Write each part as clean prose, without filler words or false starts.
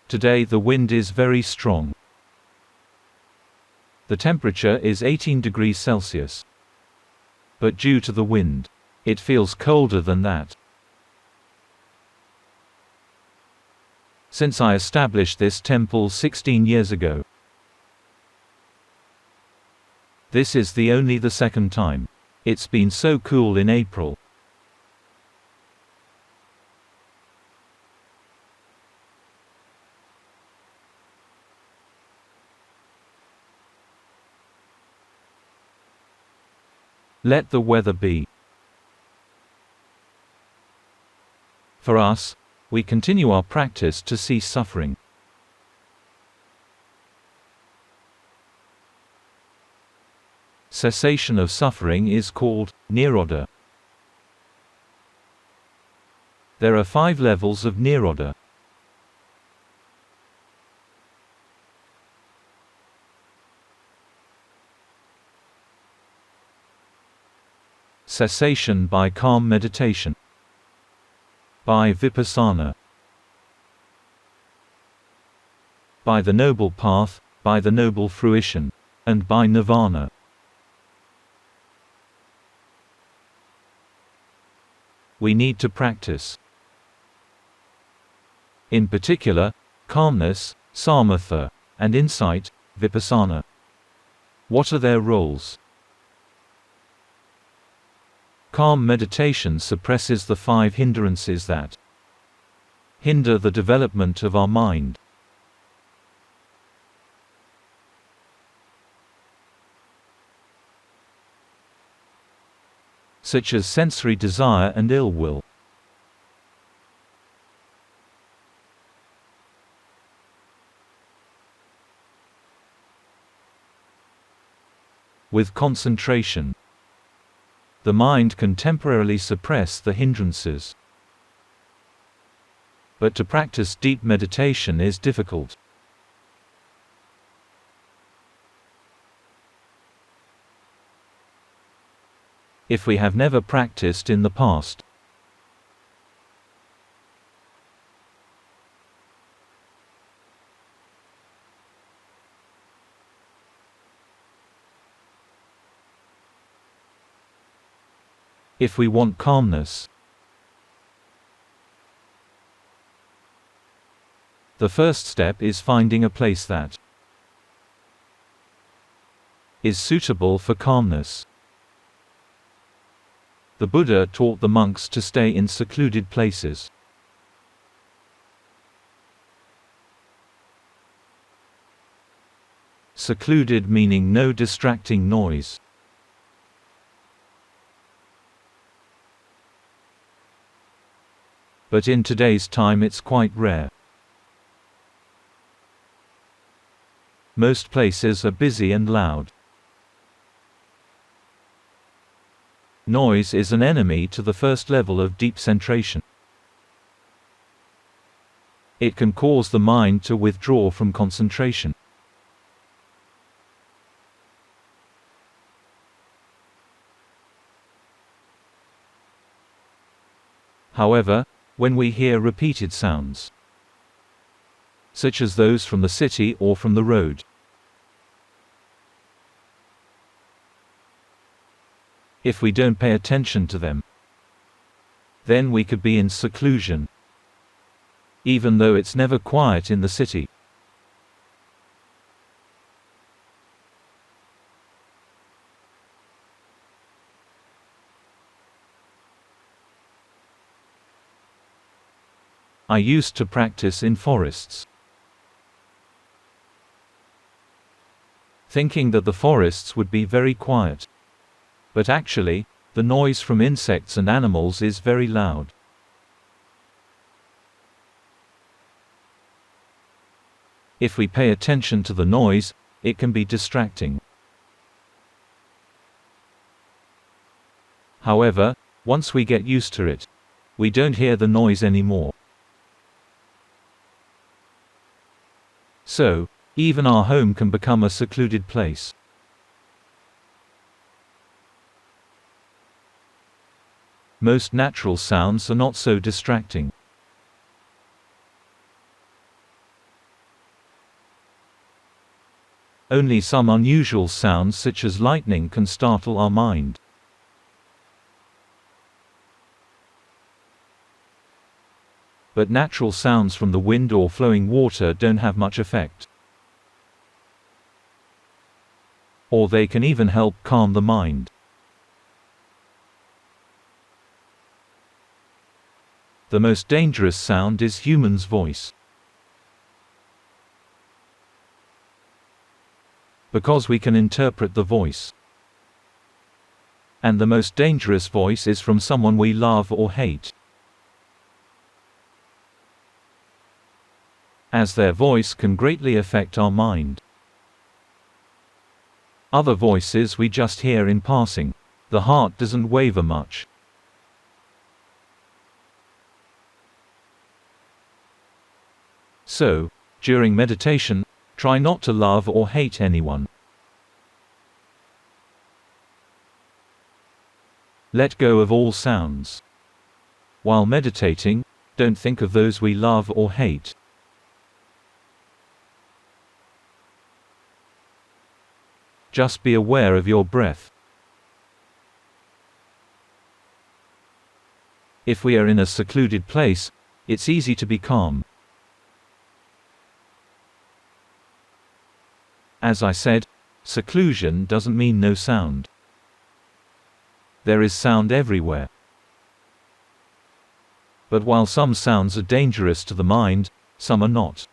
Today the wind is very strong. The temperature is 18 degrees Celsius. But due to the wind, it feels colder than that. Since I established this temple 16 years ago, this is only the second time it's been so cool in April. Let the weather be. For us, we continue our practice to cease suffering. Cessation of suffering is called Nirodha. There are 5 levels of Nirodha. Cessation by calm meditation, by vipassana, by the noble path, by the noble fruition, and by nirvana. We need to practice. In particular, calmness, samatha, and insight, vipassana. What are their roles? Calm meditation suppresses the 5 hindrances that hinder the development of our mind. Such as sensory desire and ill will. With concentration, the mind can temporarily suppress the hindrances. But to practice deep meditation is difficult. If we have never practiced in the past, if we want calmness, the first step is finding a place that is suitable for calmness. The Buddha taught the monks to stay in secluded places. Secluded meaning no distracting noise. But in today's time it's quite rare. Most places are busy and loud. Noise is an enemy to the first level of deep centration. It can cause the mind to withdraw from concentration. However, when we hear repeated sounds, such as those from the city or from the road, if we don't pay attention to them, then we could be in seclusion, even though it's never quiet in the city. I used to practice in forests, thinking that the forests would be very quiet. But actually, the noise from insects and animals is very loud. If we pay attention to the noise, it can be distracting. However, once we get used to it, we don't hear the noise anymore. So, even our home can become a secluded place. Most natural sounds are not so distracting. Only some unusual sounds such as lightning can startle our mind. But natural sounds from the wind or flowing water don't have much effect. Or they can even help calm the mind. The most dangerous sound is human's voice. Because we can interpret the voice. And the most dangerous voice is from someone we love or hate. As their voice can greatly affect our mind. Other voices we just hear in passing. The heart doesn't waver much. So, during meditation, try not to love or hate anyone. Let go of all sounds. While meditating, don't think of those we love or hate. Just be aware of your breath. If we are in a secluded place, it's easy to be calm. As I said, seclusion doesn't mean no sound. There is sound everywhere. But while some sounds are dangerous to the mind, some are not.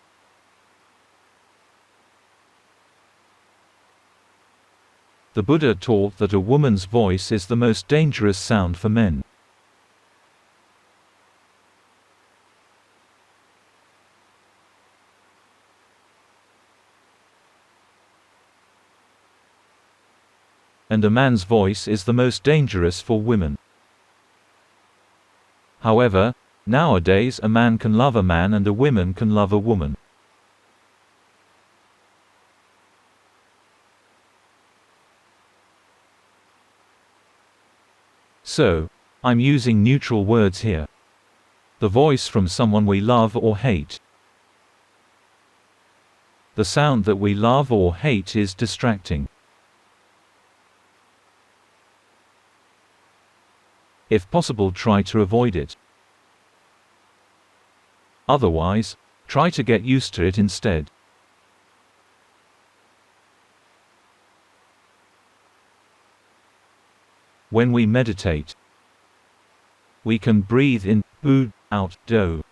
The Buddha taught that a woman's voice is the most dangerous sound for men. And a man's voice is the most dangerous for women. However, nowadays a man can love a man and a woman can love a woman. So, I'm using neutral words here. The voice from someone we love or hate. The sound that we love or hate is distracting. If possible, try to avoid it. Otherwise, try to get used to it instead. When we meditate, we can breathe in bu, out do.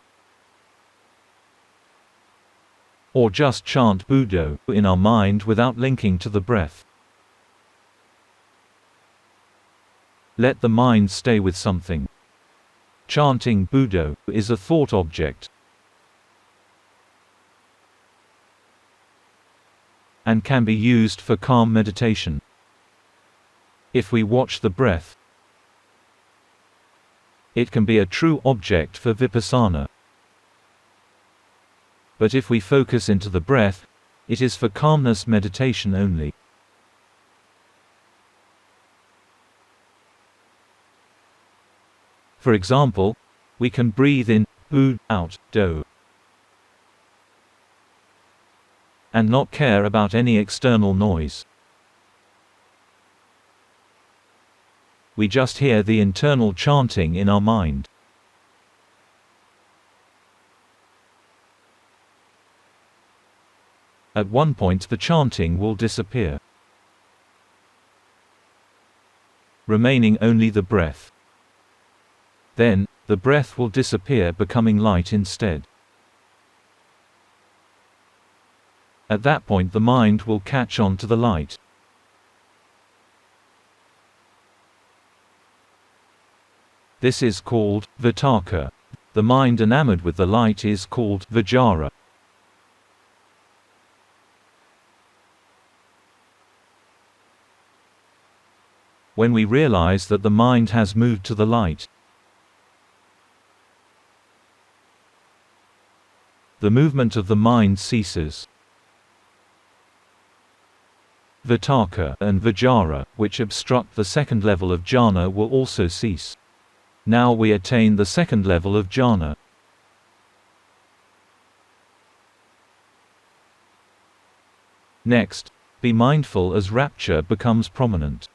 Or just chant Buddho in our mind without linking to the breath. Let the mind stay with something. Chanting Buddho is a thought object. And can be used for calm meditation. If we watch the breath, it can be a true object for vipassana. But if we focus into the breath, it is for calmness meditation only. For example, we can breathe in bu, out do, and not care about any external noise. We just hear the internal chanting in our mind. At one point the chanting will disappear, remaining only the breath. Then, the breath will disappear, becoming light instead. At that point the mind will catch on to the light. This is called vitakka. The mind enamored with the light is called vijara. When we realize that the mind has moved to the light, the movement of the mind ceases. Vitakka and vijara, which obstruct the second level of jhana, will also cease. Now we attain the second level of jhana. Next, Be mindful as rapture becomes prominent.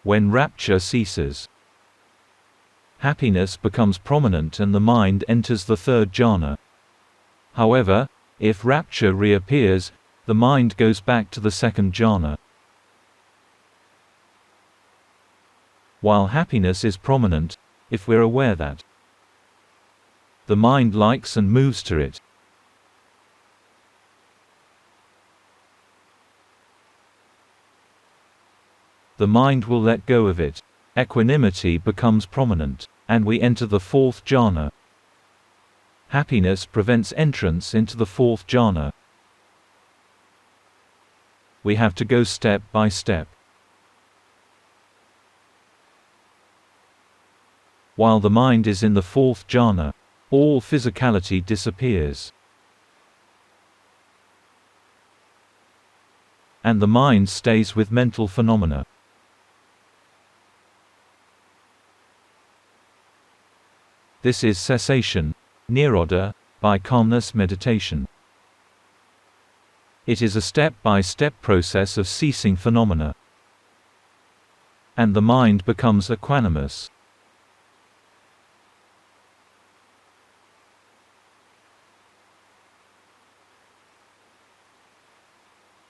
When rapture ceases, happiness becomes prominent and the mind enters the third jhana. However, if rapture reappears, the mind goes back to the second jhana. While happiness is prominent, if we're aware that the mind likes and moves to it, the mind will let go of it. Equanimity becomes prominent, and we enter the fourth jhana. Happiness prevents entrance into the fourth jhana. We have to go step by step. While the mind is in the fourth jhana, all physicality disappears. And the mind stays with mental phenomena. This is cessation, nirodha, by calmness meditation. It is a step-by-step process of ceasing phenomena. And the mind becomes equanimous.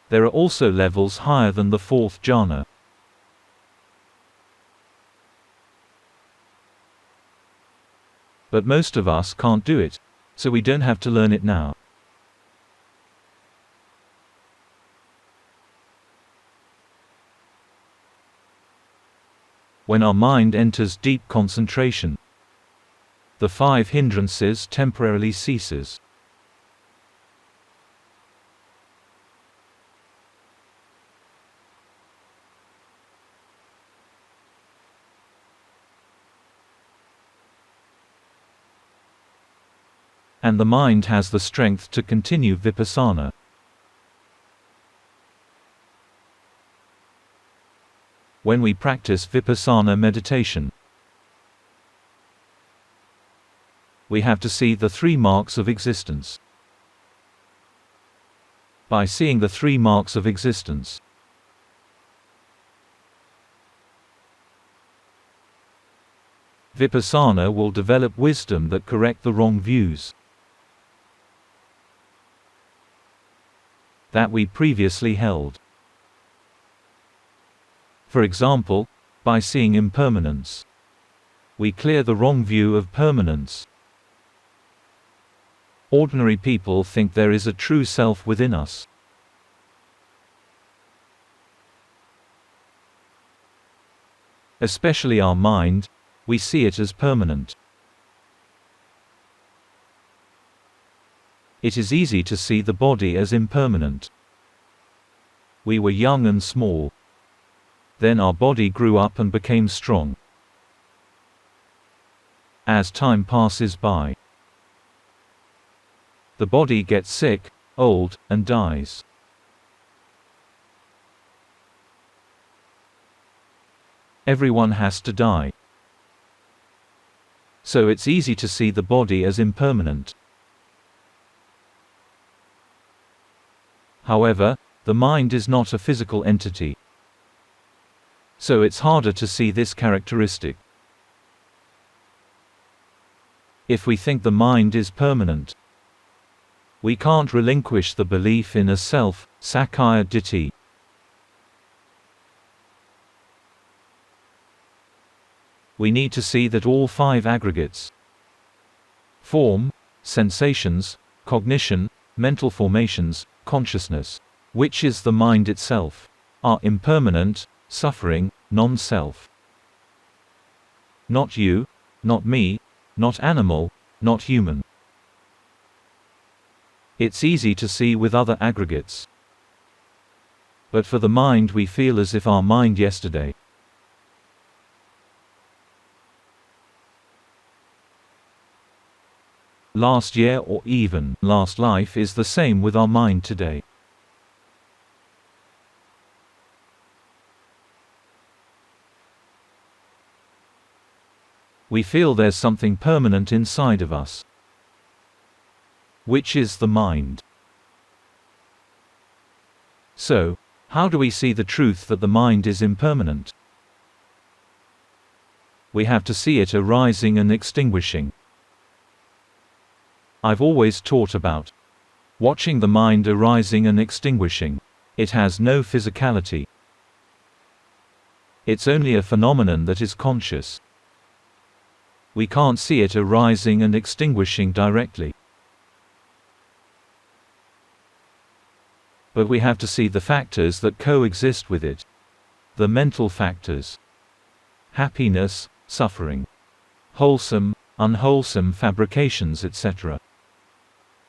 There are also levels higher than the fourth jhana. But most of us can't do it, so we don't have to learn it now. When our mind enters deep concentration, the 5 hindrances temporarily ceases. And the mind has the strength to continue vipassana. When we practice vipassana meditation, we have to see the 3 marks of existence. By seeing the 3 marks of existence, vipassana will develop wisdom that correct the wrong views that we previously held. For example, by seeing impermanence, we clear the wrong view of permanence. Ordinary people think there is a true self within us. Especially our mind, we see it as permanent. It is easy to see the body as impermanent. We were young and small. Then our body grew up and became strong. As time passes by, the body gets sick, old, and dies. Everyone has to die. So it's easy to see the body as impermanent. However, the mind is not a physical entity. So it's harder to see this characteristic. If we think the mind is permanent, we can't relinquish the belief in a self, Sakkaya Ditthi. We need to see that all 5 aggregates, form, sensations, cognition, mental formations, consciousness, which is the mind itself, are impermanent, suffering, non-self. Not you, not me, not animal, not human. It's easy to see with other aggregates. But for the mind we feel as if our mind yesterday, last year or even last life is the same with our mind today. We feel there's something permanent inside of us. Which is the mind. So, how do we see the truth that the mind is impermanent? We have to see it arising and extinguishing. I've always taught about watching the mind arising and extinguishing. It has no physicality. It's only a phenomenon that is conscious. We can't see it arising and extinguishing directly. But we have to see the factors that coexist with it. The mental factors. Happiness, suffering. Wholesome, unwholesome fabrications, etc.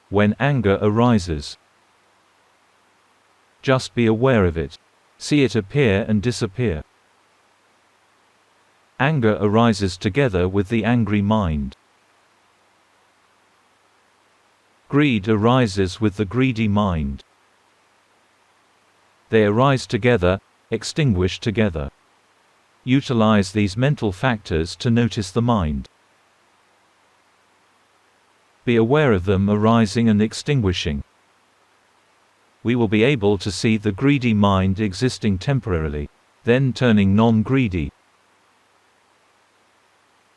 When anger arises, just be aware of it. See it appear and disappear. Anger arises together with the angry mind. Greed arises with the greedy mind. They arise together, extinguish together. Utilize these mental factors to notice the mind. Be aware of them arising and extinguishing. We will be able to see the greedy mind existing temporarily, then turning non-greedy.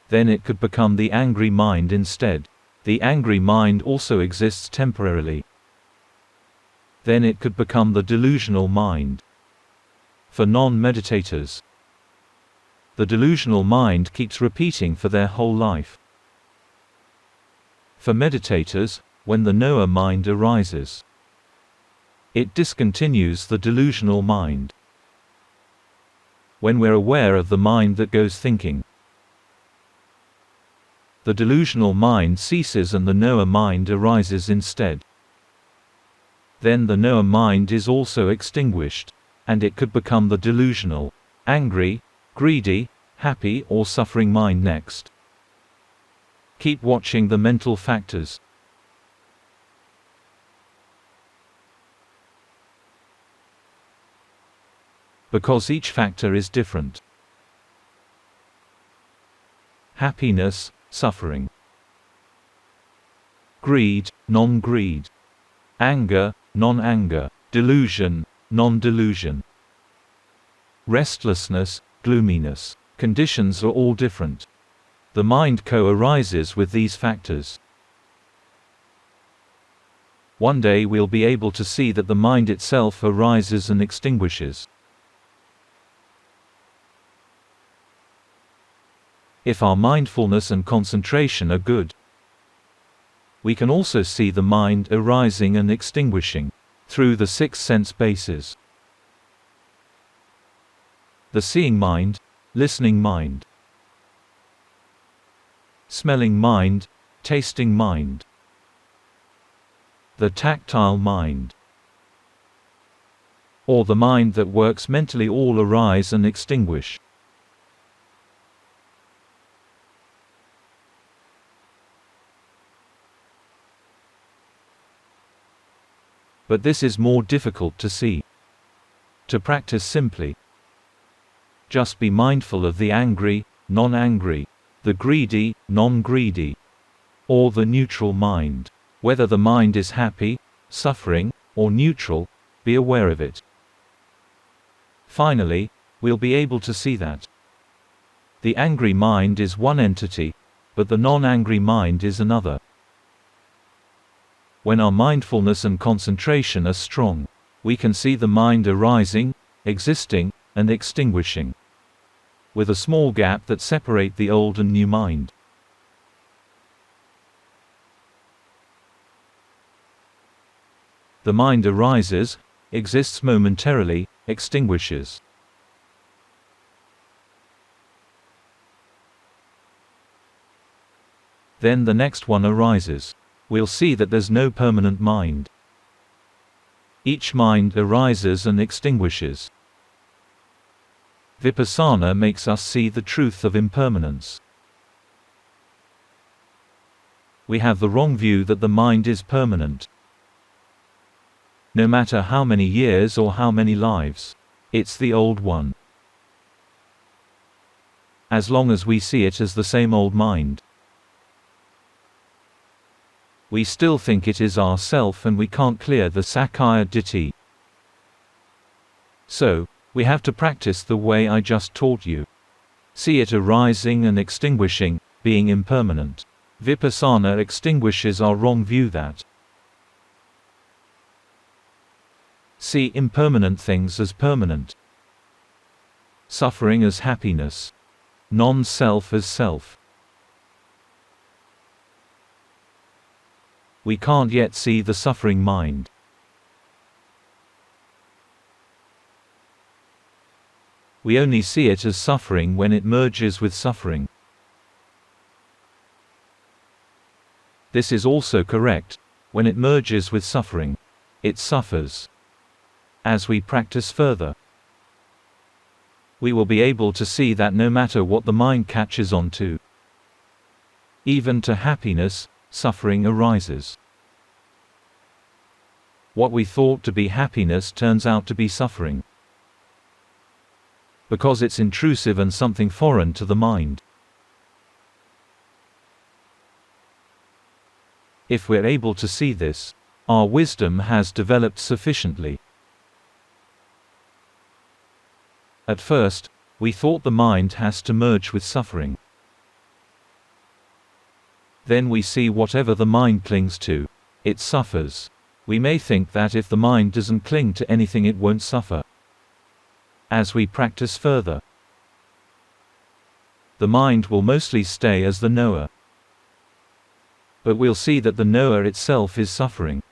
Then it could become the angry mind instead. The angry mind also exists temporarily. Then it could become the delusional mind. For non-meditators, the delusional mind keeps repeating for their whole life. For meditators, when the knower mind arises, it discontinues the delusional mind. When we're aware of the mind that goes thinking, the delusional mind ceases and the knower mind arises instead. Then the knower mind is also extinguished, and it could become the delusional, angry, greedy, happy or suffering mind next. Keep watching the mental factors. Because each factor is different. Happiness, suffering. Greed, non-greed. Anger, non-anger. Delusion, non-delusion. Restlessness, gloominess. Conditions are all different. The mind co-arises with these factors. One day we'll be able to see that the mind itself arises and extinguishes. If our mindfulness and concentration are good, we can also see the mind arising and extinguishing through the 6 sense bases. The seeing mind, listening mind, smelling mind, tasting mind, the tactile mind, or the mind that works mentally all arise and extinguish. But this is more difficult to see. To practice simply, just be mindful of the angry, non-angry, the greedy, non-greedy, or the neutral mind. Whether the mind is happy, suffering, or neutral, be aware of it. Finally, we'll be able to see that the angry mind is one entity, but the non-angry mind is another. When our mindfulness and concentration are strong, we can see the mind arising, existing, and extinguishing, with a small gap that separate the old and new mind. The mind arises, exists momentarily, extinguishes. Then the next one arises. We'll see that there's no permanent mind. Each mind arises and extinguishes. Vipassana makes us see the truth of impermanence. We have the wrong view that the mind is permanent. No matter how many years or how many lives, it's the old one. as long as we see it as the same old mind. We still think it is our self and we can't clear the Sakkaya Ditthi. So, we have to practice the way I just taught you. See it arising and extinguishing, being impermanent. Vipassana extinguishes our wrong view that. See impermanent things as permanent. Suffering as happiness. Non-self as self. We can't yet see the suffering mind. We only see it as suffering when it merges with suffering. This is also correct. When it merges with suffering, it suffers. As we practice further, we will be able to see that no matter what the mind catches on to, even to happiness, suffering arises. What we thought to be happiness turns out to be suffering, because it's intrusive and something foreign to the mind. If we're able to see this, our wisdom has developed sufficiently. At first, we thought the mind has to merge with suffering. Then we see whatever the mind clings to, it suffers. We may think that if the mind doesn't cling to anything it won't suffer. As we practice further, the mind will mostly stay as the knower. But we'll see that the knower itself is suffering.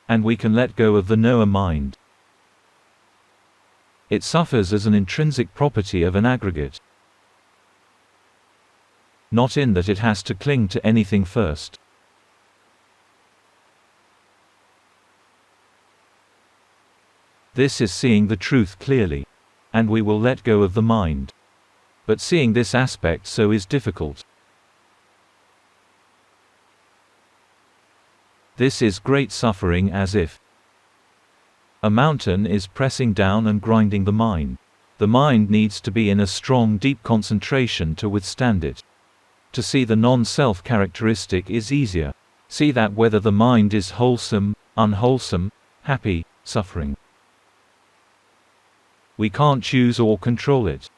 And we can let go of the knower mind. It suffers as an intrinsic property of an aggregate. Not in that it has to cling to anything first. This is seeing the truth clearly. And we will let go of the mind. But seeing this aspect so is difficult. This is great suffering, as if a mountain is pressing down and grinding the mind. The mind needs to be in a strong deep concentration to withstand it. To see the non-self characteristic is easier. See that whether the mind is wholesome, unwholesome, happy, suffering. We can't choose or control it.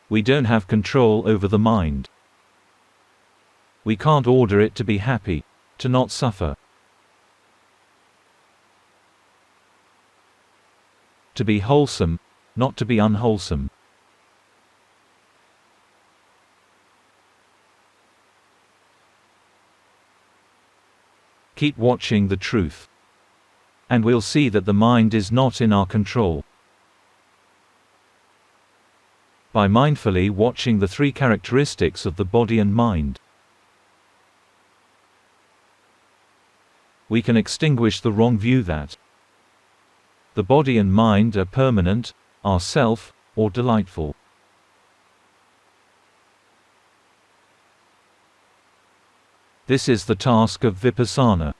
We don't have control over the mind. We can't order it to be happy, to not suffer, to be wholesome, not to be unwholesome. Keep watching the truth, and we'll see that the mind is not in our control. By mindfully watching the three characteristics of the body and mind, we can extinguish the wrong view that the body and mind are permanent, are self, or delightful. This is the task of Vipassana.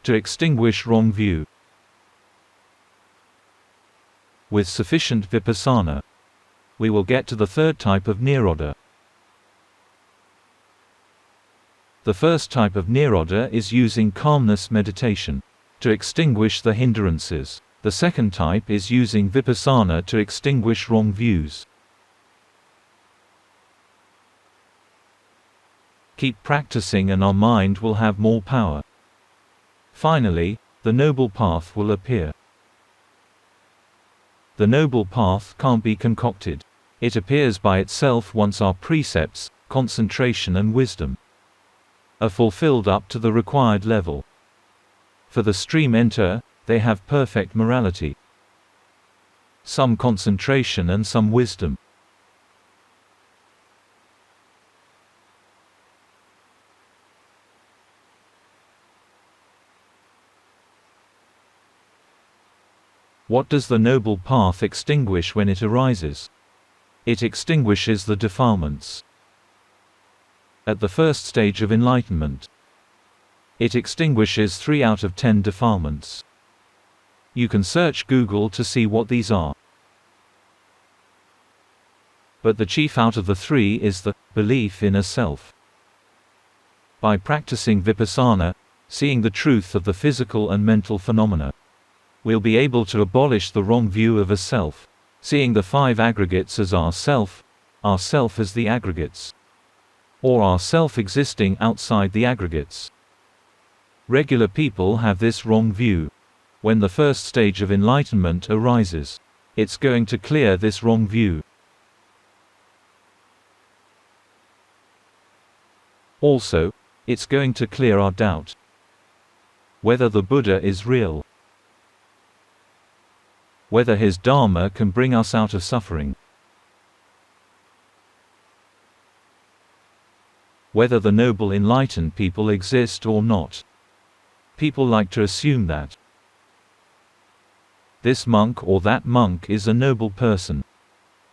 To extinguish wrong view. With sufficient Vipassana, we will get to the third type of Nirodha. The first type of Nirodha is using calmness meditation to extinguish the hindrances. The second type is using Vipassana to extinguish wrong views. Keep practicing and our mind will have more power. Finally, the noble path will appear. The noble path can't be concocted. It appears by itself once our precepts, concentration and wisdom are fulfilled up to the required level. For the stream enter, they have perfect morality, some concentration and some wisdom. What does the noble path extinguish when it arises? It extinguishes the defilements. At the first stage of enlightenment, it extinguishes 3 out of 10 defilements. You can search Google to see what these are. But the chief out of the three is the belief in a self. By practicing vipassana, seeing the truth of the physical and mental phenomena, we'll be able to abolish the wrong view of a self, seeing the five aggregates as our self as the aggregates, or our self existing outside the aggregates. Regular people have this wrong view. When the first stage of enlightenment arises, it's going to clear this wrong view. Also, it's going to clear our doubt whether the Buddha is real, whether his Dharma can bring us out of suffering, whether the noble enlightened people exist or not. People like to assume that this monk or that monk is a noble person.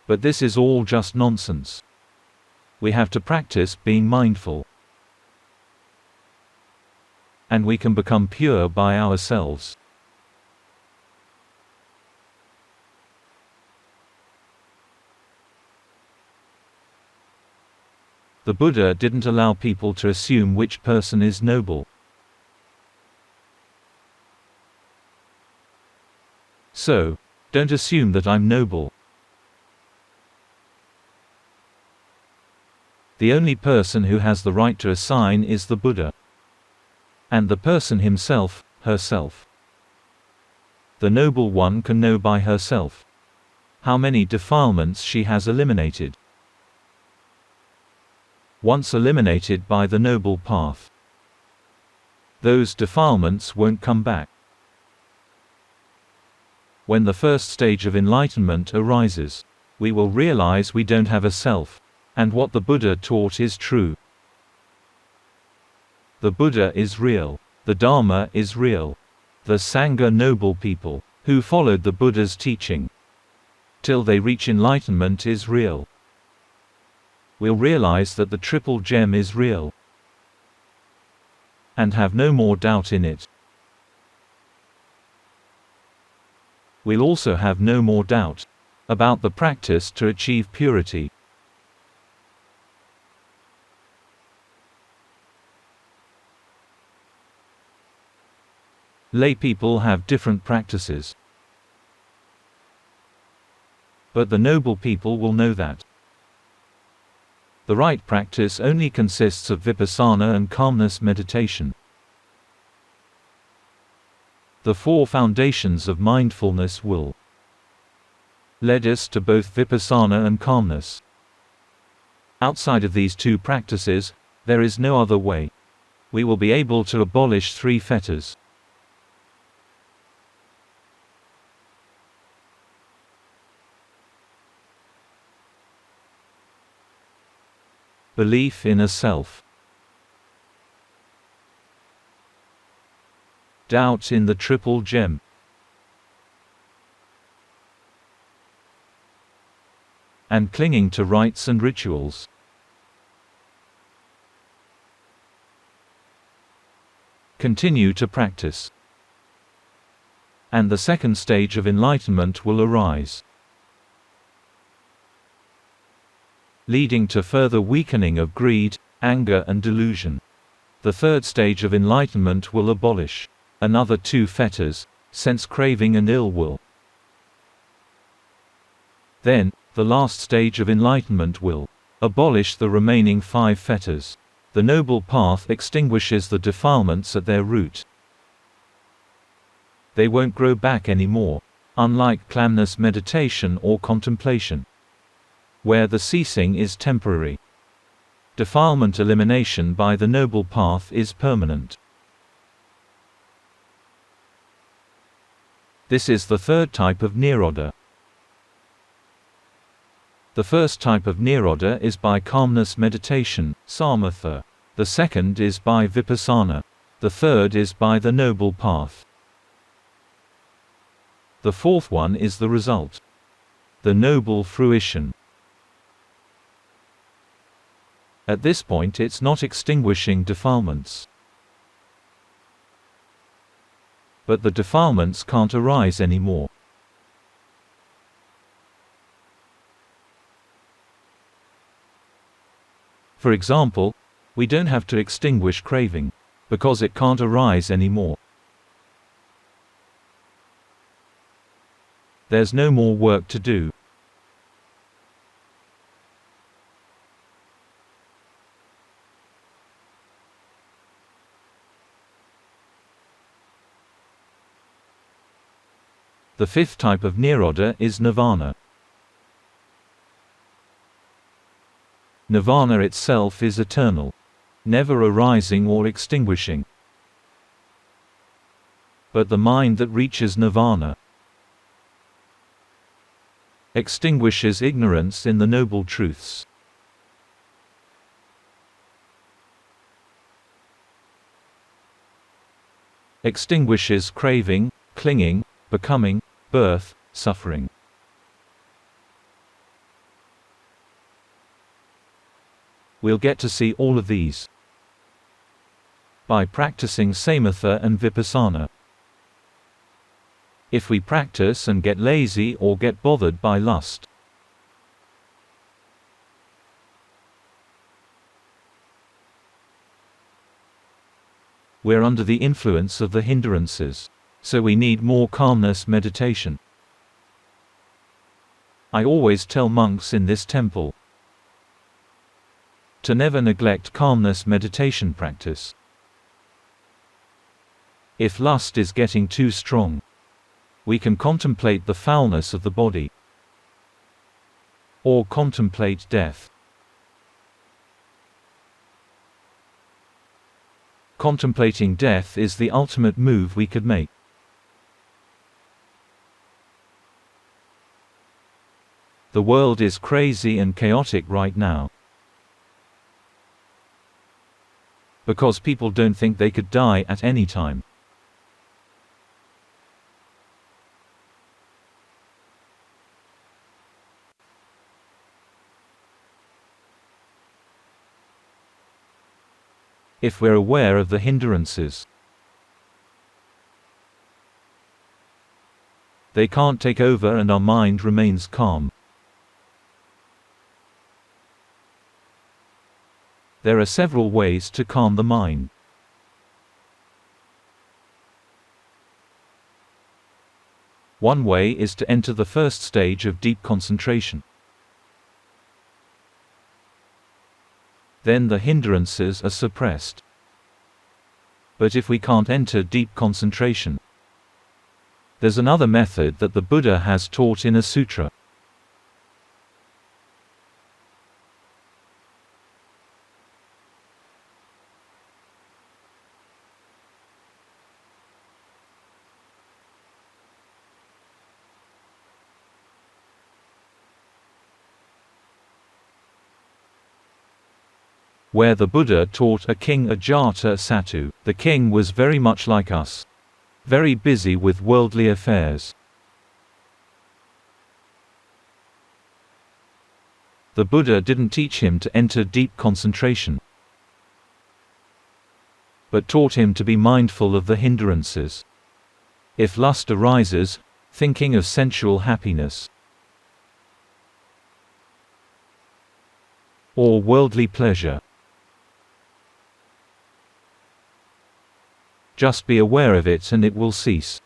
But this is all just nonsense. We have to practice being mindful, and we can become pure by ourselves. The Buddha didn't allow people to assume which person is noble. So, don't assume that I'm noble. The only person who has the right to assign is the Buddha, and the person himself, herself. The noble one can know by herself how many defilements she has eliminated. Once eliminated by the noble path, those defilements won't come back. When the first stage of enlightenment arises, we will realize we don't have a self, and what the Buddha taught is true. The Buddha is real. The Dharma is real. The Sangha, noble people, who followed the Buddha's teaching till they reach enlightenment, is real. We'll realize that the Triple Gem is real, and have no more doubt in it. We'll also have no more doubt about the practice to achieve purity. Lay people have different practices, but the noble people will know that the right practice only consists of vipassana and calmness meditation. The four foundations of mindfulness will lead us to both vipassana and calmness. Outside of these two practices, there is no other way. We will be able to abolish three fetters. Belief in a self. Doubt in the Triple Gem. And clinging to rites and rituals. Continue to practice, and the second stage of enlightenment will arise, leading to further weakening of greed, anger and delusion. The third stage of enlightenment will abolish another two fetters, sense craving and ill will. Then, the last stage of enlightenment will abolish the remaining five fetters. The noble path extinguishes the defilements at their root. They won't grow back anymore, unlike calmness meditation or contemplation, where the ceasing is temporary. Defilement elimination by the noble path is permanent. This is the third type of Nirodha. The first type of Nirodha is by calmness meditation, samatha. The second is by vipassana. The third is by the noble path. The fourth one is the result, the noble fruition. At this point it's not extinguishing defilements, but the defilements can't arise anymore. For example, we don't have to extinguish craving, because it can't arise anymore. There's no more work to do. The fifth type of Nirodha is nirvana. Nirvana itself is eternal, never arising or extinguishing. But the mind that reaches nirvana extinguishes ignorance in the noble truths. Extinguishes craving, clinging, becoming, birth, suffering. We'll get to see all of these by practicing samatha and vipassana. If we practice and get lazy or get bothered by lust, we're under the influence of the hindrances. So we need more calmness meditation. I always tell monks in this temple to never neglect calmness meditation practice. If lust is getting too strong, we can contemplate the foulness of the body, or contemplate death. Contemplating death is the ultimate move we could make. The world is crazy and chaotic right now, because people don't think they could die at any time. If we're aware of the hindrances, they can't take over and our mind remains calm. There are several ways to calm the mind. One way is to enter the first stage of deep concentration. Then the hindrances are suppressed. But if we can't enter deep concentration, there's another method that the Buddha has taught in a sutra. Where the Buddha taught a king Ajatasattu. The king was very much like us, very busy with worldly affairs. The Buddha didn't teach him to enter deep concentration, but taught him to be mindful of the hindrances. If lust arises, thinking of sensual happiness or worldly pleasure, just be aware of it and it will cease.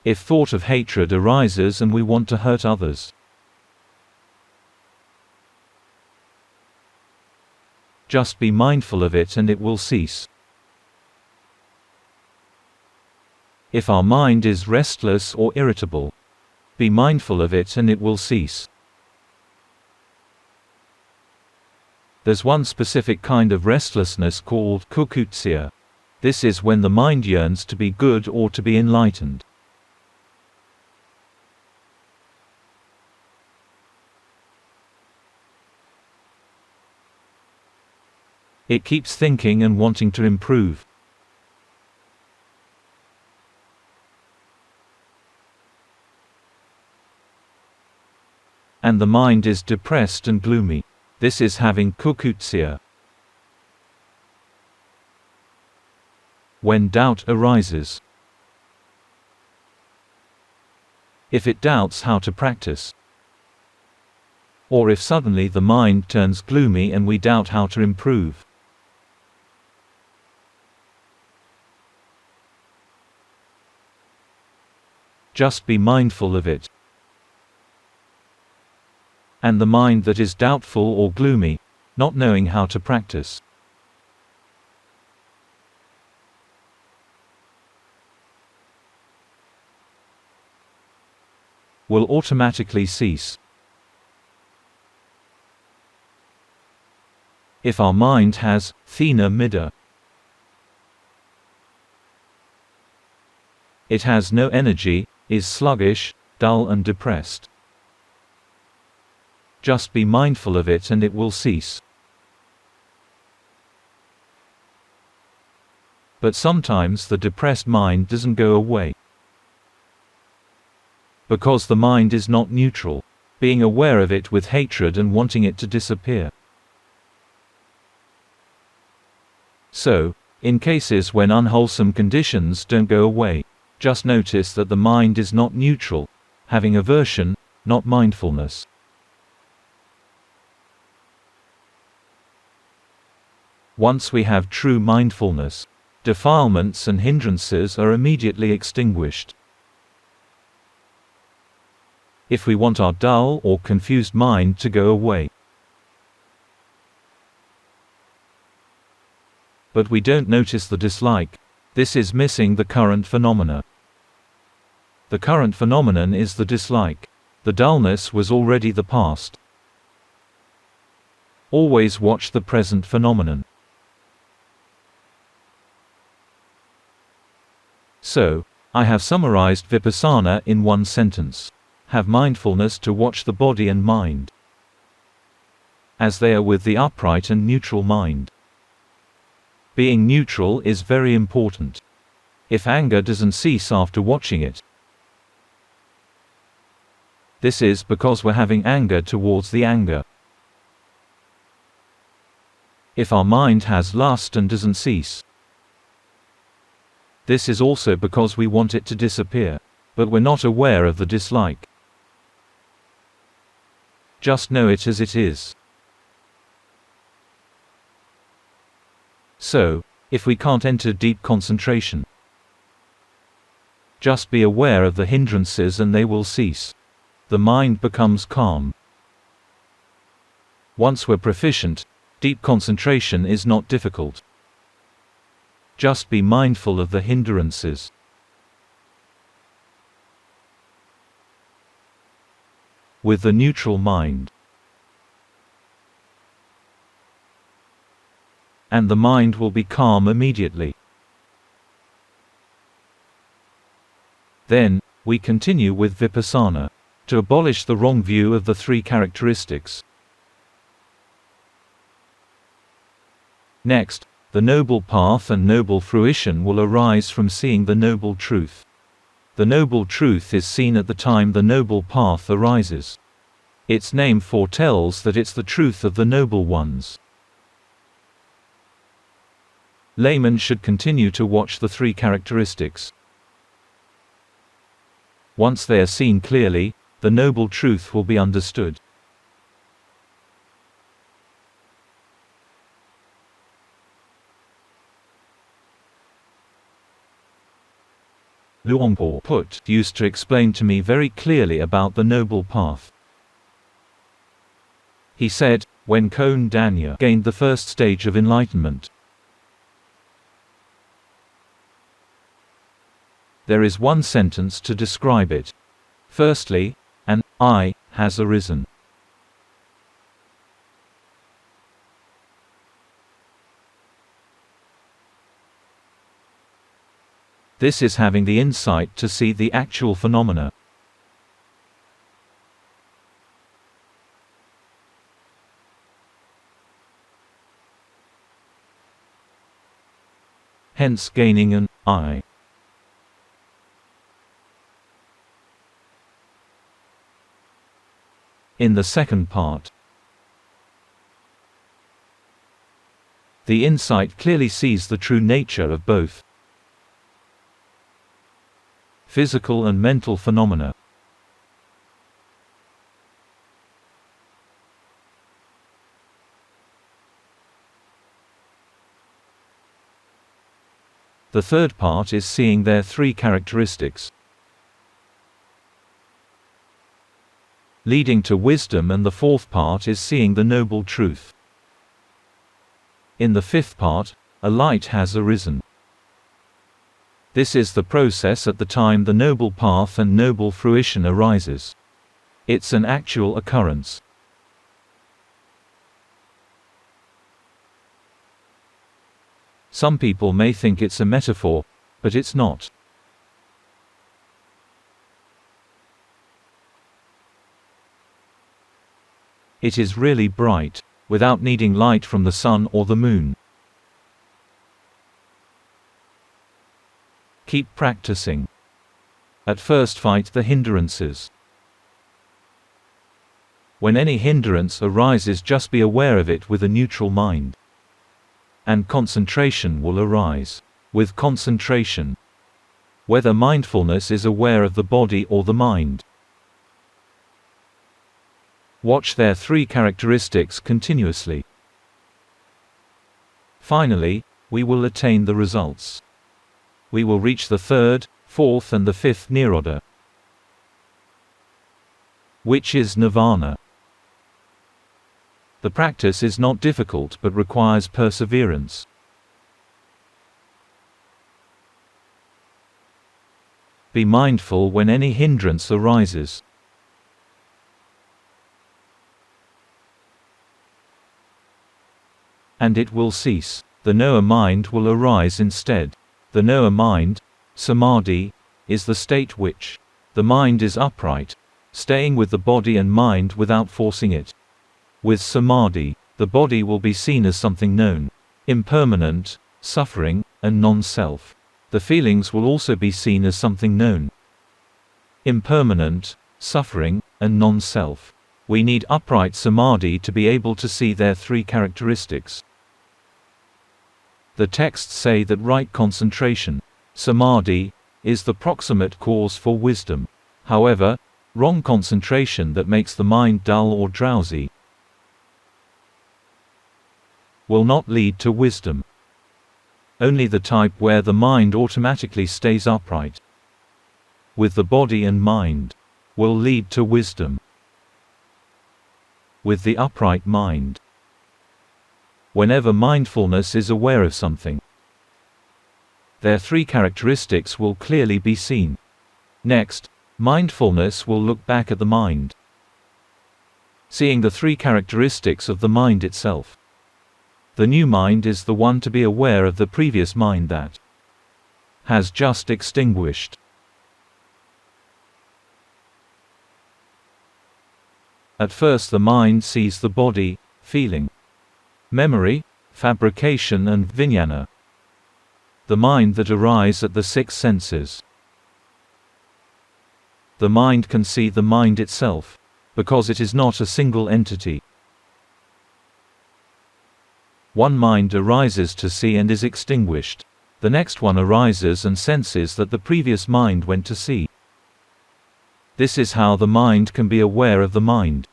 If thought of hatred arises and we want to hurt others, just be mindful of it and it will cease. If our mind is restless or irritable, be mindful of it and it will cease. There's one specific kind of restlessness called kukutsia. This is when the mind yearns to be good or to be enlightened. It keeps thinking and wanting to improve. And the mind is depressed and gloomy. This is having kukutsia. When doubt arises, if it doubts how to practice, or if suddenly the mind turns gloomy and we doubt how to improve. Just be mindful of it. And the mind that is doubtful or gloomy, not knowing how to practice, will automatically cease. If our mind has thina middha, it has no energy, is sluggish, dull and depressed. Just be mindful of it and it will cease. But sometimes the depressed mind doesn't go away. Because the mind is not neutral, being aware of it with hatred and wanting it to disappear. So, in cases when unwholesome conditions don't go away, just notice that the mind is not neutral, having aversion, not mindfulness. Once we have true mindfulness, defilements and hindrances are immediately extinguished. If we want our dull or confused mind to go away, but we don't notice the dislike, this is missing the current phenomena. The current phenomenon is the dislike. The dullness was already the past. Always watch the present phenomenon. So, I have summarized Vipassana in one sentence. Have mindfulness to watch the body and mind, as they are with the upright and neutral mind. Being neutral is very important. If anger doesn't cease after watching it, this is because we're having anger towards the anger. If our mind has lust and doesn't cease, this is also because we want it to disappear, but we're not aware of the dislike. Just know it as it is. So, if we can't enter deep concentration, just be aware of the hindrances and they will cease. The mind becomes calm. Once we're proficient, deep concentration is not difficult. Just be mindful of the hindrances. With the neutral mind, and the mind will be calm immediately. Then, we continue with Vipassana, to abolish the wrong view of the three characteristics. Next, the noble path and noble fruition will arise from seeing the noble truth. The noble truth is seen at the time the noble path arises. Its name foretells that it's the truth of the noble ones. Laymen should continue to watch the three characteristics. Once they are seen clearly, the noble truth will be understood. Luangpo Put used to explain to me very clearly about the noble path. He said, when Kon Danya gained the first stage of enlightenment, there is one sentence to describe it. Firstly, an I has arisen. This is having the insight to see the actual phenomena. Hence gaining an I. In the second part, the insight clearly sees the true nature of both physical and mental phenomena. The third part is seeing their three characteristics, leading to wisdom, and the fourth part is seeing the noble truth. In the fifth part, a light has arisen. This is the process at the time the noble path and noble fruition arises. It's an actual occurrence. Some people may think it's a metaphor, but it's not. It is really bright, without needing light from the sun or the moon. Keep practicing. At first, fight the hindrances. When any hindrance arises, just be aware of it with a neutral mind. And concentration will arise. With concentration, whether mindfulness is aware of the body or the mind, watch their three characteristics continuously. Finally, we will attain the results. We will reach the third, fourth and the fifth Nirodha, which is nirvana. The practice is not difficult but requires perseverance. Be mindful when any hindrance arises. And it will cease. The knower mind will arise instead. The knower mind, samadhi, is the state which the mind is upright, staying with the body and mind without forcing it. With samadhi, the body will be seen as something known, impermanent, suffering, and non-self. The feelings will also be seen as something known, impermanent, suffering, and non-self. We need upright samadhi to be able to see their three characteristics. The texts say that right concentration, samadhi, is the proximate cause for wisdom. However, wrong concentration that makes the mind dull or drowsy will not lead to wisdom. Only the type where the mind automatically stays upright with the body and mind will lead to wisdom. With the upright mind, whenever mindfulness is aware of something, their three characteristics will clearly be seen. Next, mindfulness will look back at the mind, seeing the three characteristics of the mind itself. The new mind is the one to be aware of the previous mind that has just extinguished. At first the mind sees the body, feeling, memory, fabrication and vijnana, the mind that arise at the six senses. The mind can see the mind itself, because it is not a single entity. One mind arises to see and is extinguished. The next one arises and senses that the previous mind went to see. This is how the mind can be aware of the mind.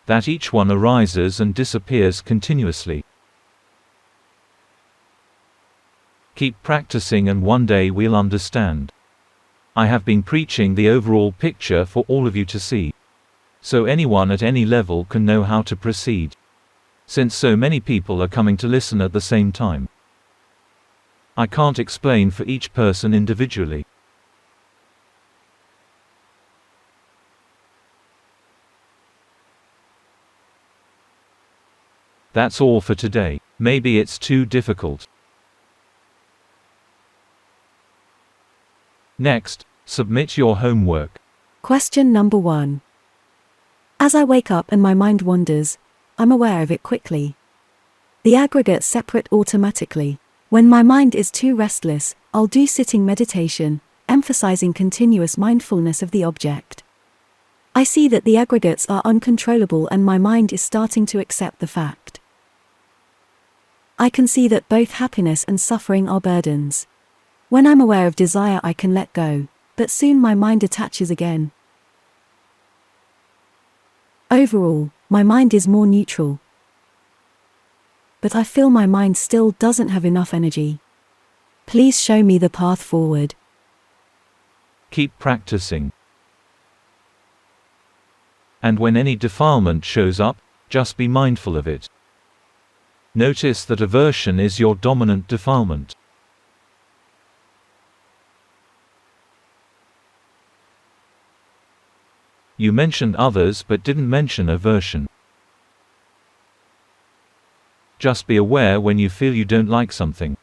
That each one arises and disappears continuously. Keep practicing and one day we'll understand. I have been preaching the overall picture for all of you to see, so anyone at any level can know how to proceed, since so many people are coming to listen at the same time. I can't explain for each person individually. That's all for today. Maybe it's too difficult. Next, submit your homework. Question number 1. As I wake up and my mind wanders, I'm aware of it quickly. The aggregates separate automatically. When my mind is too restless, I'll do sitting meditation, emphasizing continuous mindfulness of the object. I see that the aggregates are uncontrollable and my mind is starting to accept the fact. I can see that both happiness and suffering are burdens. When I'm aware of desire, I can let go, but soon my mind attaches again. Overall, my mind is more neutral. but I feel my mind still doesn't have enough energy. Please show me the path forward. Keep practicing. And when any defilement shows up, just be mindful of it. Notice that aversion is your dominant defilement. You mentioned others but didn't mention aversion. Just be aware when you feel you don't like something.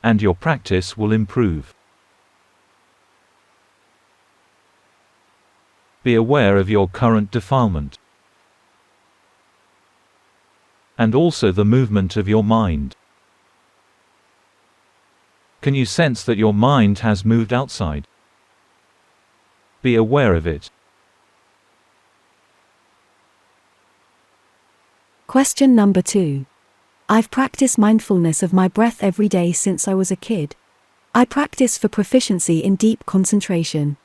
And your practice will improve. Be aware of your current defilement. And also the movement of your mind. Can you sense that your mind has moved outside? Be aware of it. Question number 2. I've practiced mindfulness of my breath every day since I was a kid. I practice for proficiency in deep concentration.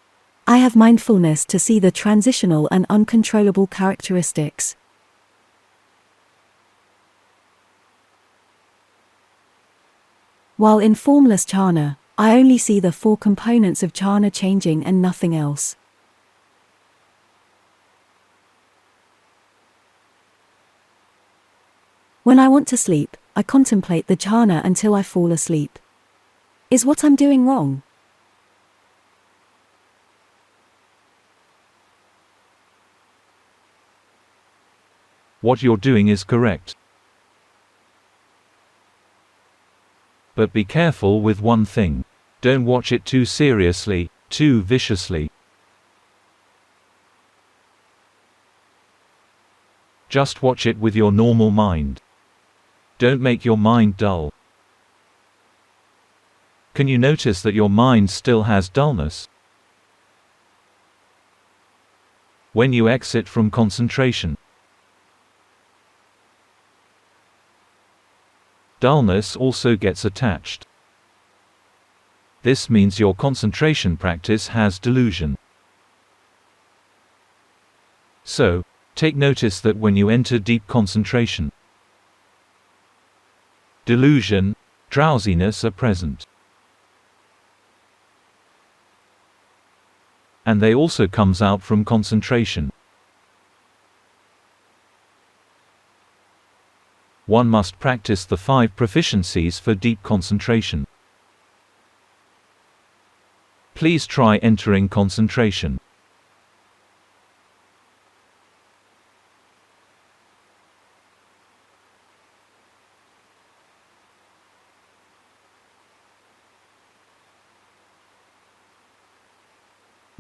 I have mindfulness to see the transitional and uncontrollable characteristics. While in formless jhana, I only see the 4 components of jhana changing and nothing else. When I want to sleep, I contemplate the jhana until I fall asleep. Is what I'm doing wrong? What you're doing is correct. But be careful with one thing. Don't watch it too seriously, too viciously. Just watch it with your normal mind. Don't make your mind dull. Can you notice that your mind still has dullness? When you exit from concentration, dullness also gets attached. This means your concentration practice has delusion. So, take notice that when you enter deep concentration, delusion, drowsiness are present. And they also comes out from concentration. One must practice the 5 proficiencies for deep concentration. Please try entering concentration.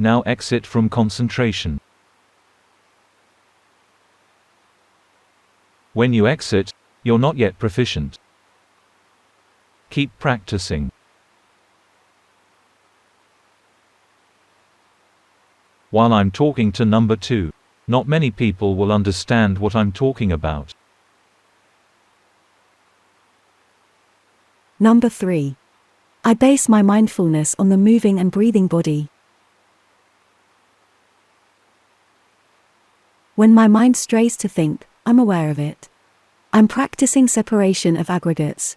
Now exit from concentration. When you exit, you're not yet proficient. Keep practicing. While I'm talking to number 2, not many people will understand what I'm talking about. Number 3. I base my mindfulness on the moving and breathing body. When my mind strays to think, I'm aware of it. I'm practicing separation of aggregates.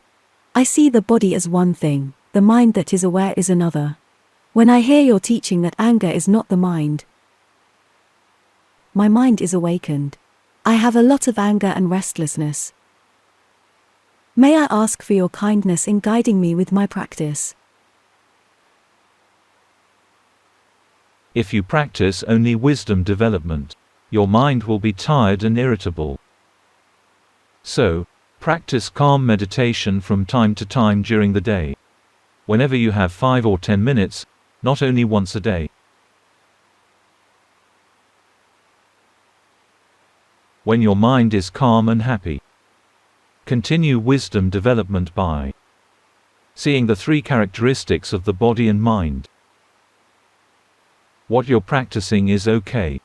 I see the body as one thing, the mind that is aware is another. When I hear your teaching that anger is not the mind, my mind is awakened. I have a lot of anger and restlessness. May I ask for your kindness in guiding me with my practice? If you practice only wisdom development, your mind will be tired and irritable. So, practice calm meditation from time to time during the day. Whenever you have 5 or 10 minutes, not only once a day. When your mind is calm and happy, continue wisdom development by seeing the 3 characteristics of the body and mind. What you're practicing is okay.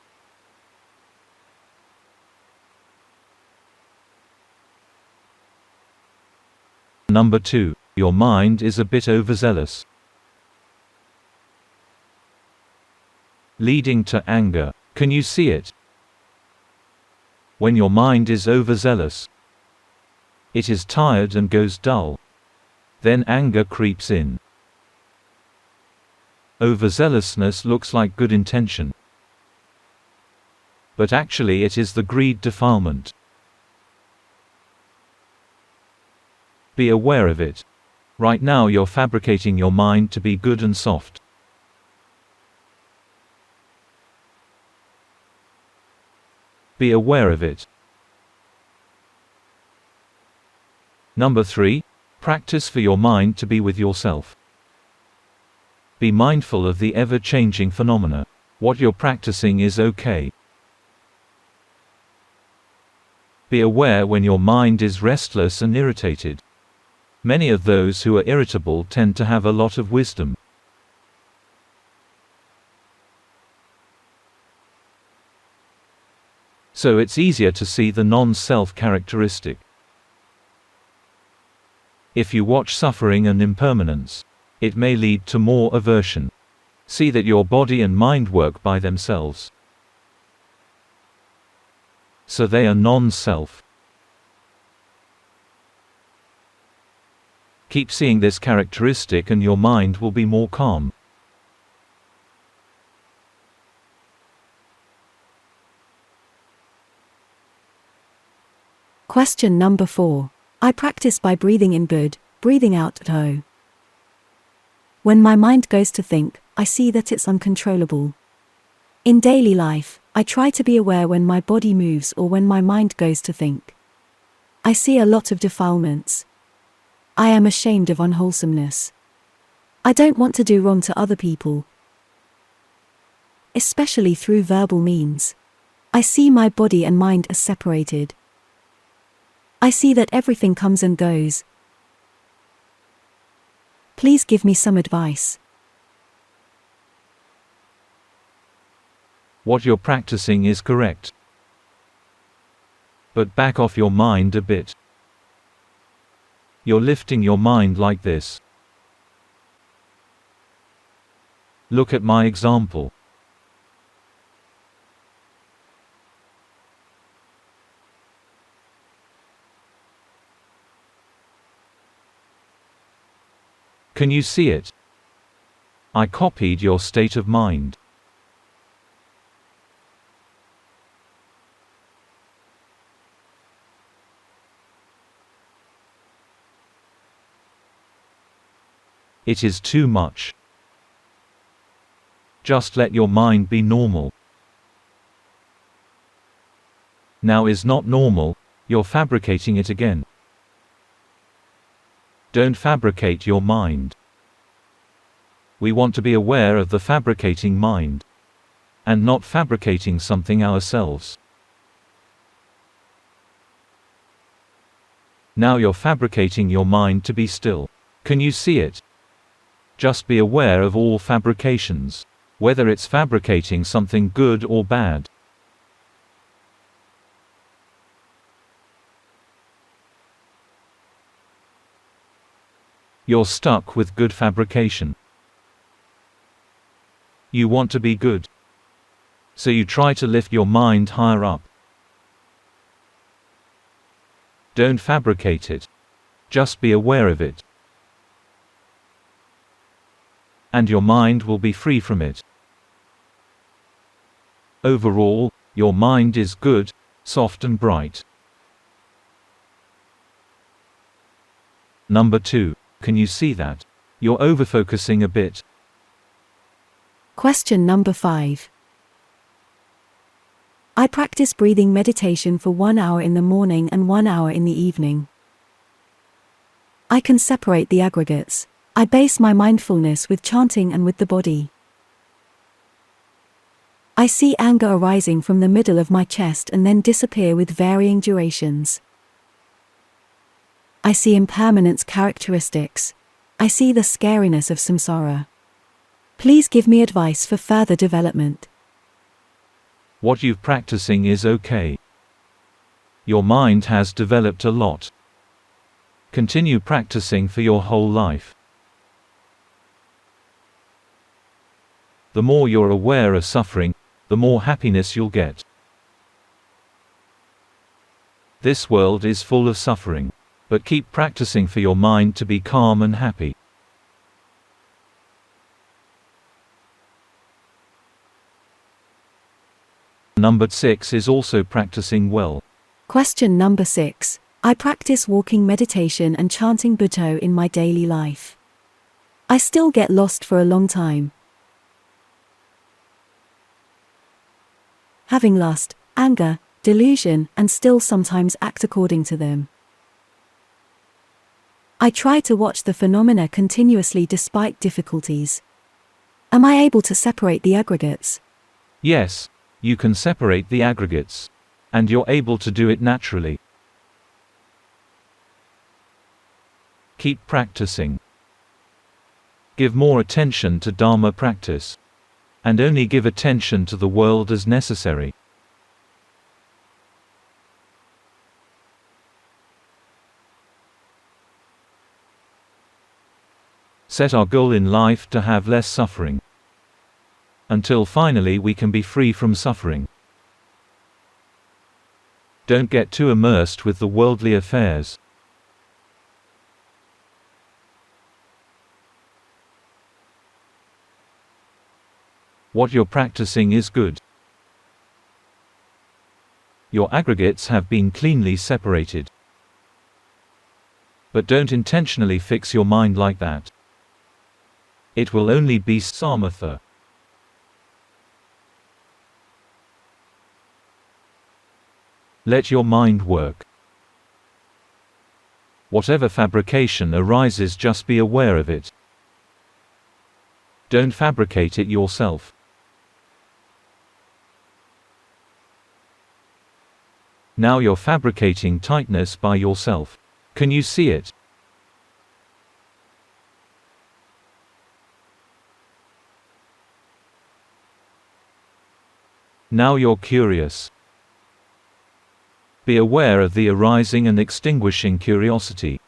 Number 2, your mind is a bit overzealous, leading to anger. Can you see it? When your mind is overzealous, it is tired and goes dull. Then anger creeps in. Overzealousness looks like good intention, but actually it is the greed defilement. Be aware of it. Right now you're fabricating your mind to be good and soft. Be aware of it. Number 3. Practice for your mind to be with yourself. Be mindful of the ever-changing phenomena. What you're practicing is okay. Be aware when your mind is restless and irritated. Many of those who are irritable tend to have a lot of wisdom. So it's easier to see the non-self characteristic. If you watch suffering and impermanence, it may lead to more aversion. See that your body and mind work by themselves. So they are non-self. Keep seeing this characteristic and your mind will be more calm. Question number 4. I practice by breathing in Bud, breathing out To. When my mind goes to think, I see that it's uncontrollable. In daily life, I try to be aware when my body moves or when my mind goes to think. I see a lot of defilements. I am ashamed of unwholesomeness. I don't want to do wrong to other people, especially through verbal means. I see my body and mind as separated. I see that everything comes and goes. Please give me some advice. What you're practicing is correct. But back off your mind a bit. You're lifting your mind like this. Look at my example. Can you see it? I copied your state of mind. It is too much. Just let your mind be normal. Now is not normal, you're fabricating it again. Don't fabricate your mind. We want to be aware of the fabricating mind, and not fabricating something ourselves. Now you're fabricating your mind to be still. Can you see it? Just be aware of all fabrications, whether it's fabricating something good or bad. You're stuck with good fabrication. You want to be good, so you try to lift your mind higher up. Don't fabricate it. Just be aware of it. And your mind will be free from it. Overall, your mind is good, soft and bright. Number 2. Can you see that? You're overfocusing a bit. Question number 5. I practice breathing meditation for 1 hour in the morning and 1 hour in the evening. I can separate the aggregates. I base my mindfulness with chanting and with the body. I see anger arising from the middle of my chest and then disappear with varying durations. I see impermanence characteristics. I see the scariness of samsara. Please give me advice for further development. What you're practicing is okay. Your mind has developed a lot. Continue practicing for your whole life. The more you're aware of suffering, the more happiness you'll get. This world is full of suffering. But keep practicing for your mind to be calm and happy. Number 6 is also practicing well. Question number 6. I practice walking meditation and chanting Buddha in my daily life. I still get lost for a long time, having lust, anger, delusion, and still sometimes act according to them. I try to watch the phenomena continuously despite difficulties. Am I able to separate the aggregates? Yes, you can separate the aggregates. And you're able to do it naturally. Keep practicing. Give more attention to Dharma practice. And only give attention to the world as necessary. Set our goal in life to have less suffering. Until finally we can be free from suffering. Don't get too immersed with the worldly affairs. What you're practicing is good. Your aggregates have been cleanly separated. But don't intentionally fix your mind like that. It will only be samatha. Let your mind work. Whatever fabrication arises, just be aware of it. Don't fabricate it yourself. Now you're fabricating tightness by yourself. Can you see it? Now you're curious. Be aware of the arising and extinguishing curiosity.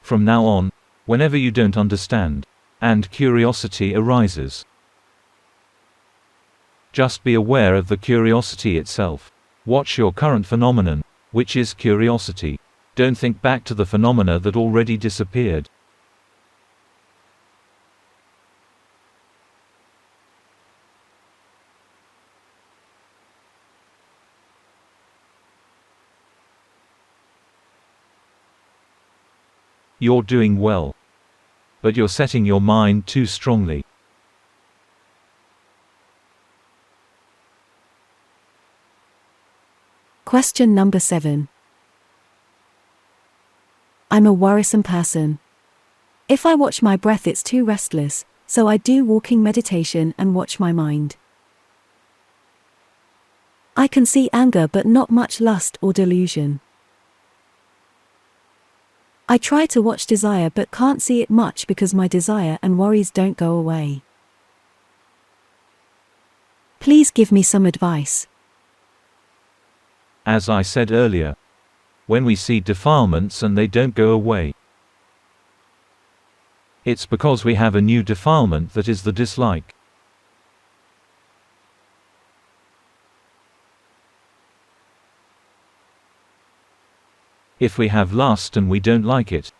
From now on, whenever you don't understand, and curiosity arises, just be aware of the curiosity itself. Watch your current phenomenon, which is curiosity. Don't think back to the phenomena that already disappeared. You're doing well. But you're setting your mind too strongly. Question number 7. I'm a worrisome person. If I watch my breath, it's too restless, so I do walking meditation and watch my mind. I can see anger but not much lust or delusion. I try to watch desire but can't see it much because my desire and worries don't go away. Please give me some advice. As I said earlier, when we see defilements and they don't go away, it's because we have a new defilement that is the dislike. If we have lust and we don't like it,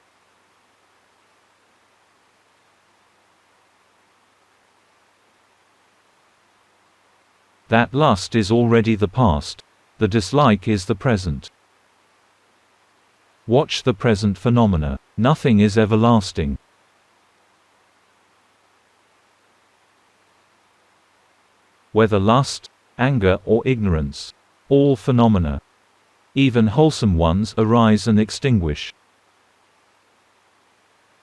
that lust is already the past. The dislike is the present. Watch the present phenomena. Nothing is everlasting. Whether lust, anger, or ignorance, all phenomena, even wholesome ones, arise and extinguish.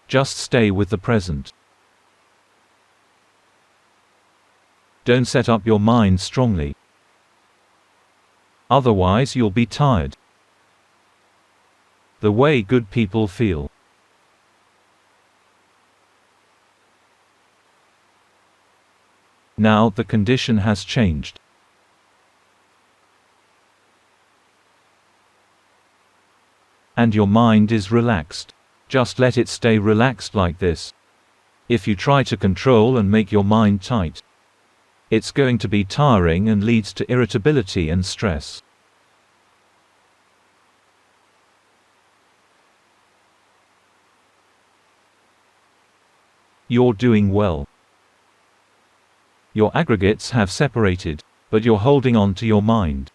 Just stay with the present. Don't set up your mind strongly. Otherwise you'll be tired. The way good people feel. Now the condition has changed. And your mind is relaxed. Just let it stay relaxed like this. If you try to control and make your mind tight, it's going to be tiring and leads to irritability and stress. You're doing well. Your aggregates have separated, but you're holding on to your mind.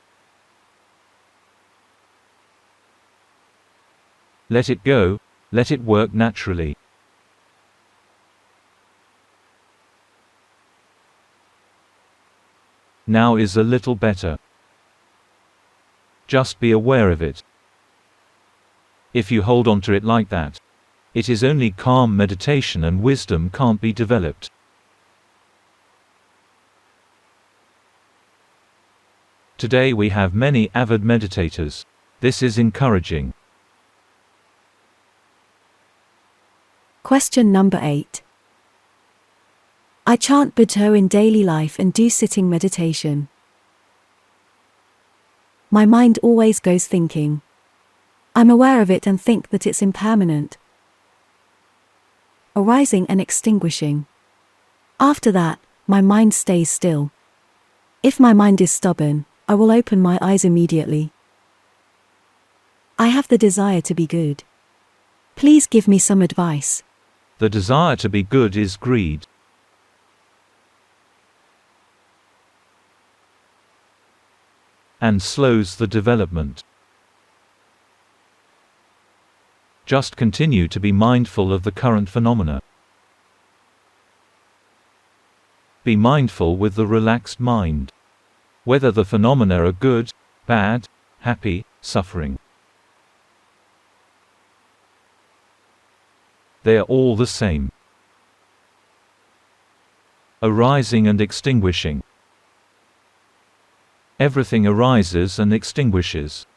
Let it go, let it work naturally. Now is a little better. Just be aware of it. If you hold on to it like that, it is only calm meditation and wisdom can't be developed. Today we have many avid meditators. This is encouraging. Question number 8. I chant Buddha in daily life and do sitting meditation. My mind always goes thinking. I'm aware of it and think that it's impermanent, arising and extinguishing. After that, my mind stays still. If my mind is stubborn, I will open my eyes immediately. I have the desire to be good. Please give me some advice. The desire to be good is greed. And slows the development. Just continue to be mindful of the current phenomena. Be mindful with the relaxed mind. Whether the phenomena are good, bad, happy, suffering. They are all the same. Arising and extinguishing. Everything arises and extinguishes.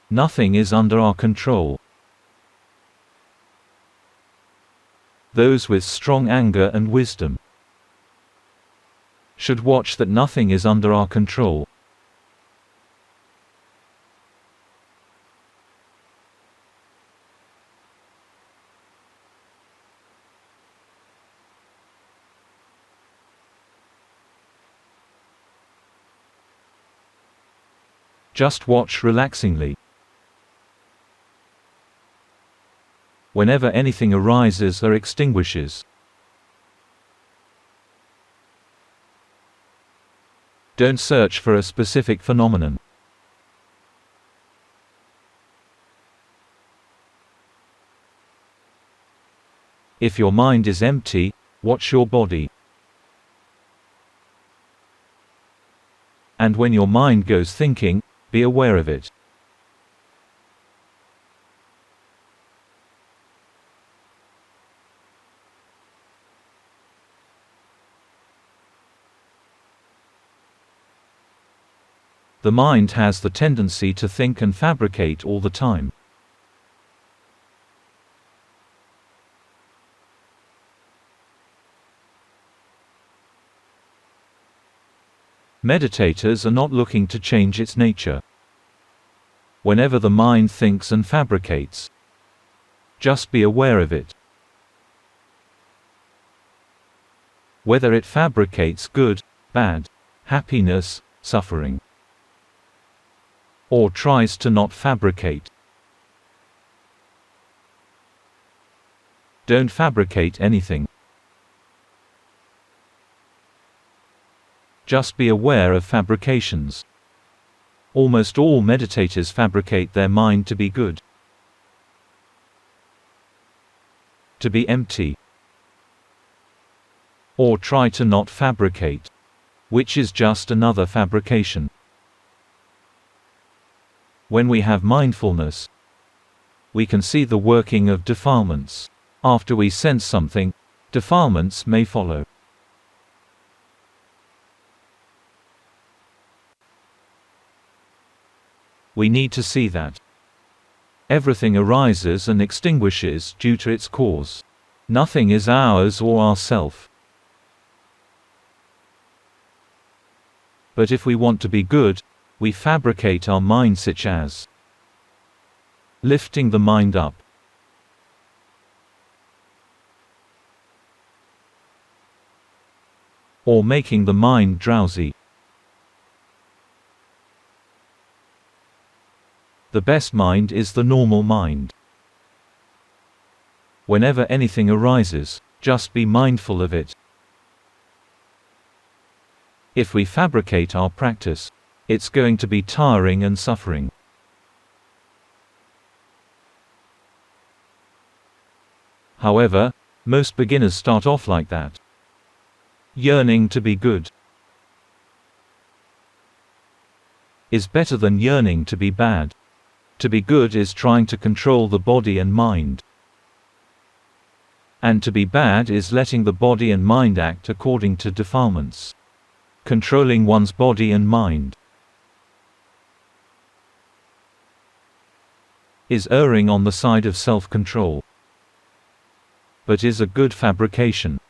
Nothing is under our control. Those with strong anger and wisdom should watch that nothing is under our control. Just watch relaxingly. Whenever anything arises or extinguishes, don't search for a specific phenomenon. If your mind is empty, watch your body. And when your mind goes thinking, be aware of it. The mind has the tendency to think and fabricate all the time. Meditators are not looking to change its nature. Whenever the mind thinks and fabricates, just be aware of it. Whether it fabricates good, bad, happiness, suffering, or tries to not fabricate. Don't fabricate anything. Just be aware of fabrications. Almost all meditators fabricate their mind to be good, to be empty, or try to not fabricate, which is just another fabrication. When we have mindfulness, we can see the working of defilements. After we sense something, defilements may follow. We need to see that everything arises and extinguishes due to its cause. Nothing is ours or ourself. But if we want to be good, we fabricate our mind, such as lifting the mind up, or making the mind drowsy. The best mind is the normal mind. Whenever anything arises, Just be mindful of it. If we fabricate our practice, it's going to be tiring and suffering. However, most beginners start off like that. Yearning to be good is better than yearning to be bad. To be good is trying to control the body and mind. And to be bad is letting the body and mind act according to defilements. Controlling one's body and mind is erring on the side of self-control, but is a good fabrication.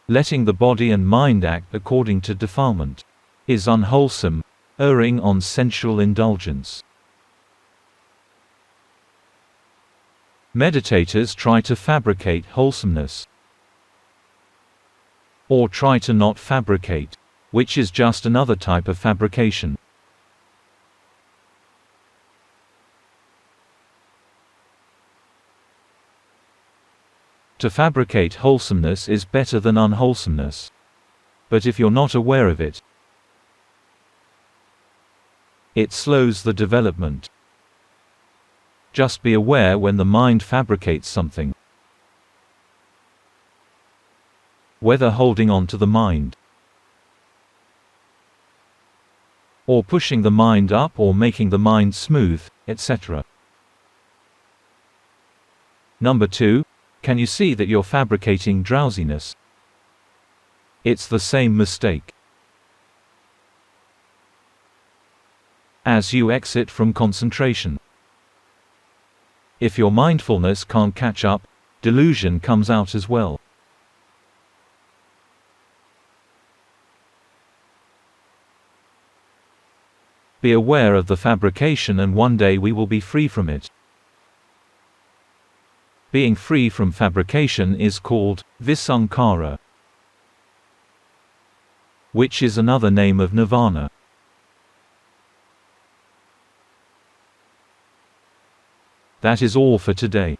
Letting the body and mind act according to defilement is unwholesome, erring on sensual indulgence. Meditators try to fabricate wholesomeness, or try to not fabricate, which is just another type of fabrication. To fabricate wholesomeness is better than unwholesomeness. But if you're not aware of it, it slows the development. Just be aware when the mind fabricates something, whether holding on to the mind, or pushing the mind up or making the mind smooth, etc. Number 2. Can you see that you're fabricating drowsiness? It's the same mistake. As you exit from concentration, if your mindfulness can't catch up, delusion comes out as well. Be aware of the fabrication, and one day we will be free from it. Being free from fabrication is called visankhara, which is another name of nirvana. That is all for today.